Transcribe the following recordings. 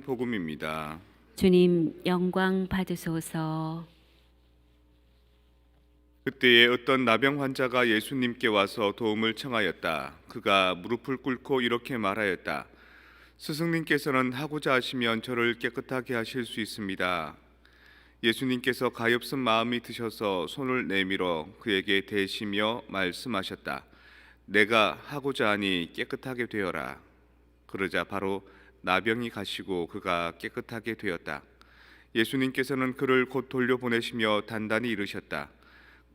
복음입니다. 주님 영광 받으소서. 그때에 어떤 나병 환자가 예수님께 와서 도움을 청하였다. 그가 무릎을 꿇고 이렇게 말하였다. 스승님께서는 하고자 하시면 저를 깨끗하게 하실 수 있습니다. 예수님께서 가엾은 마음이 드셔서 손을 내밀어 그에게 대시며 말씀하셨다. 내가 하고자 하니 깨끗하게 되어라. 그러자 바로 나병이 가시고 그가 깨끗하게 되었다. 예수님께서는 그를 곧 돌려보내시며 단단히 이르셨다.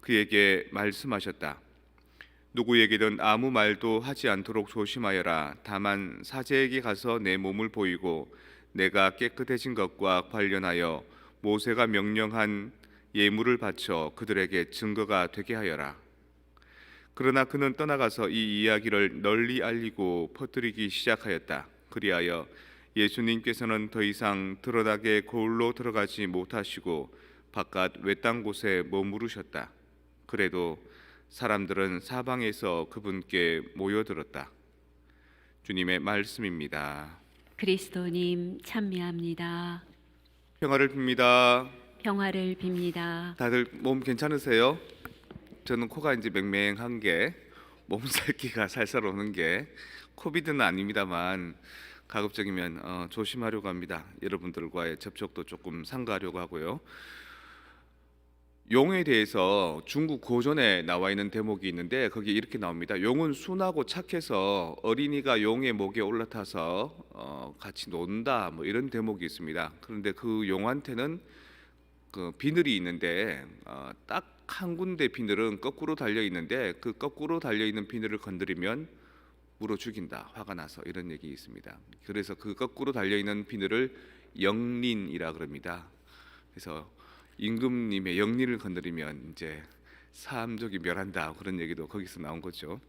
그에게 말씀하셨다. 누구에게든 아무 말도 하지 않도록 조심하여라. 다만 사제에게 가서 내 몸을 보이고 내가 깨끗해진 것과 관련하여 모세가 명령한 예물을 바쳐 그들에게 증거가 되게 하여라. 그러나 그는 떠나가서 이 이야기를 널리 알리고 퍼뜨리기 시작하였다. 그리하여 예수님께서는 더 이상 드러나게 거울로 들어가지 못하시고 바깥 외딴 곳에 머무르셨다. 그래도 사람들은 사방에서 그분께 모여들었다. 주님의 말씀입니다. 그리스도님 참미합니다. 평화를 빕니다. 평화를 빕니다. 다들 몸 괜찮으세요? 저는 코가 이제 맹맹한 게 몸살기가 살살 오는 게 코비드는 아닙니다만 가급적이면 조심하려고 합니다. 여러분들과의 접촉도 조금 삼가하려고 하고요. 용에 대해서 중국 고전에 나와 있는 대목이 있는데 거기 이렇게 나옵니다. 용은 순하고 착해서 어린이가 용의 목에 올라타서 같이 논다 뭐 이런 대목이 있습니다. 그런데 그 용한테는 그 비늘이 있는데 딱 한 군데 비늘은 거꾸로 달려 있는데 그 거꾸로 달려 있는 비늘을 건드리면 물어 죽인다. 화가 나서 이런 얘기 있습니다. 그래서 그 거꾸로 달려 있는 비늘을 영린이라 그럽니다. 그래서 임금님의 영린을 건드리면 이제 사암족이 멸한다 그런 얘기도 거기서 나온 거죠.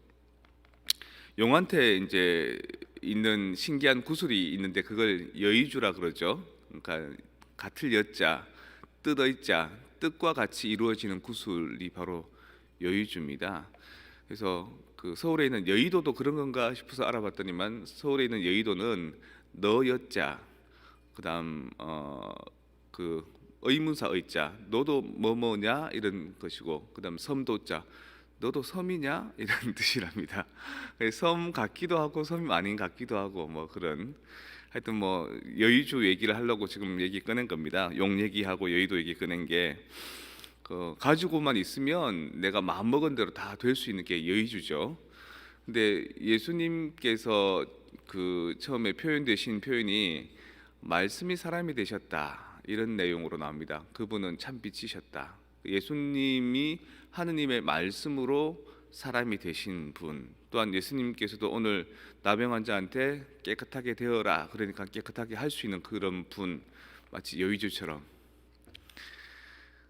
용한테 이제 있는 신기한 구슬이 있는데 그걸 여의주라 그러죠. 그러니까 같을 여자, 뜻의자, 뜻과 같이 이루어지는 구슬이 바로 여의주입니다. 그래서 그 서울에 있는 여의도도 그런 건가 싶어서 알아봤더니만 서울에 있는 여의도는 너 여자, 그다음 그 의문사 의자, 너도 뭐뭐냐 이런 것이고, 그다음 섬도자, 너도 섬이냐 이런 뜻이랍니다. 섬 같기도 하고 섬이 아닌 같기도 하고 뭐 그런, 하여튼 뭐 여의주 얘기를 하려고 지금 얘기 꺼낸 겁니다. 용 얘기하고 여의도 얘기 꺼낸 게 가지고만 있으면 내가 마음먹은 대로 다 될 수 있는 게 여의주죠. 근데 예수님께서 그 처음에 표현되신 표현이 말씀이 사람이 되셨다 이런 내용으로 나옵니다. 그분은 참 빛이셨다. 예수님이 하느님의 말씀으로 사람이 되신 분, 또한 예수님께서도 오늘 나병 환자한테 깨끗하게 되어라 그러니까 깨끗하게 할 수 있는 그런 분, 마치 여의주처럼.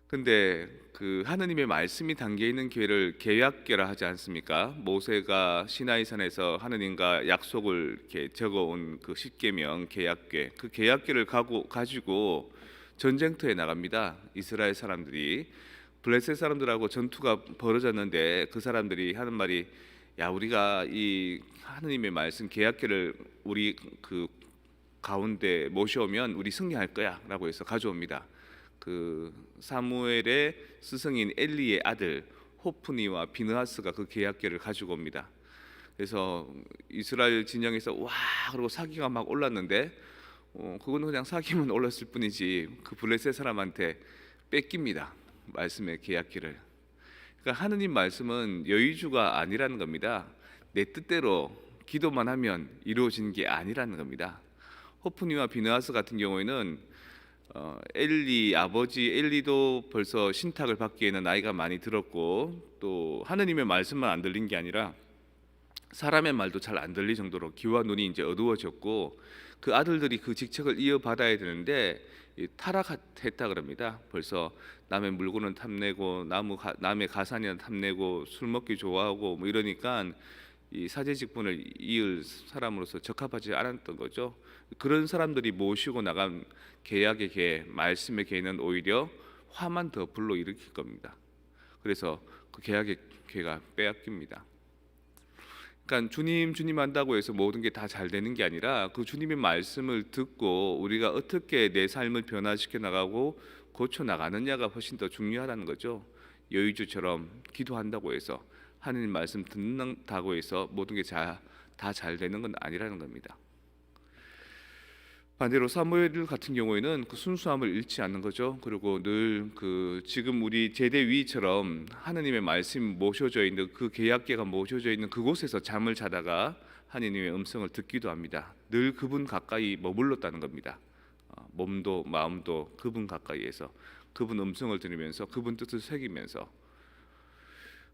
근데 그 하느님의 말씀이 담겨 있는 교회를 개약궤라 하지 않습니까? 모세가 시나이산에서 하느님과 약속을 이렇게 적어온 그 십계명 개약궤, 그 개약궤를 가지고 전쟁터에 나갑니다. 이스라엘 사람들이 블레셋 사람들하고 전투가 벌어졌는데 그 사람들이 하는 말이, 야 우리가 이 하느님의 말씀 개약궤를 우리 그 가운데 모셔오면 우리 승리할 거야라고 해서 가져옵니다. 그 사무엘의 스승인 엘리의 아들 호프니와 비느하스가 그 계약궤를 가지고 옵니다. 그래서 이스라엘 진영에서 와 그러고 사기가 막 올랐는데 그거는 그냥 사기만 올랐을 뿐이지 그 블레셋 사람한테 뺏깁니다. 말씀의 계약궤를. 그러니까 하느님 말씀은 여의주가 아니라는 겁니다. 내 뜻대로 기도만 하면 이루어지는 게 아니라는 겁니다. 호프니와 비느하스 같은 경우에는 엘리 아버지 엘리도 벌써 신탁을 받기에는 나이가 많이 들었고, 또 하느님의 말씀만 안 들린 게 아니라 사람의 말도 잘 안 들릴 정도로 귀와 눈이 이제 어두워졌고, 그 아들들이 그 직책을 이어받아야 되는데 타락했다 그럽니다. 벌써 남의 물건은 탐내고 남의 가산이나 탐내고 술 먹기 좋아하고 뭐 이러니까 이 사제 직분을 이을 사람으로서 적합하지 않았던 거죠. 그런 사람들이 모시고 나간 계약의 계, 말씀의 계는 오히려 화만 더 불러일으킬 겁니다. 그래서 그 계약의 계가 빼앗깁니다. 그러니까 주님 한다고 해서 모든 게 다 잘 되는 게 아니라 그 주님의 말씀을 듣고 우리가 어떻게 내 삶을 변화시켜 나가고 고쳐 나가느냐가 훨씬 더 중요하다는 거죠. 여의주처럼 기도한다고 해서 하느님 말씀 듣는다고 해서 모든 게 다 잘 되는 건 아니라는 겁니다. 반대로 사무엘 같은 경우에는 그 순수함을 잃지 않는 거죠. 그리고 늘 그 지금 우리 제대위처럼 하느님의 말씀이 모셔져 있는 그 계약계가 모셔져 있는 그곳에서 잠을 자다가 하느님의 음성을 듣기도 합니다. 늘 그분 가까이 머물렀다는 겁니다. 몸도 마음도 그분 가까이에서 그분 음성을 들으면서 그분 뜻을 새기면서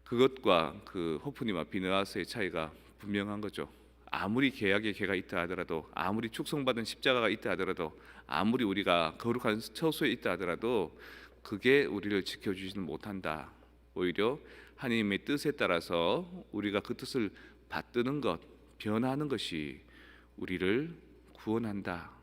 그것과 그 호프니와 비느하스의 차이가 분명한 거죠. 아무리 계약의 계가 있다 하더라도, 아무리 축성받은 십자가가 있다 하더라도, 아무리 우리가 거룩한 처소에 있다 하더라도 그게 우리를 지켜주지는 못한다. 오히려 하나님의 뜻에 따라서 우리가 그 뜻을 받드는 것, 변화하는 것이 우리를 구원한다.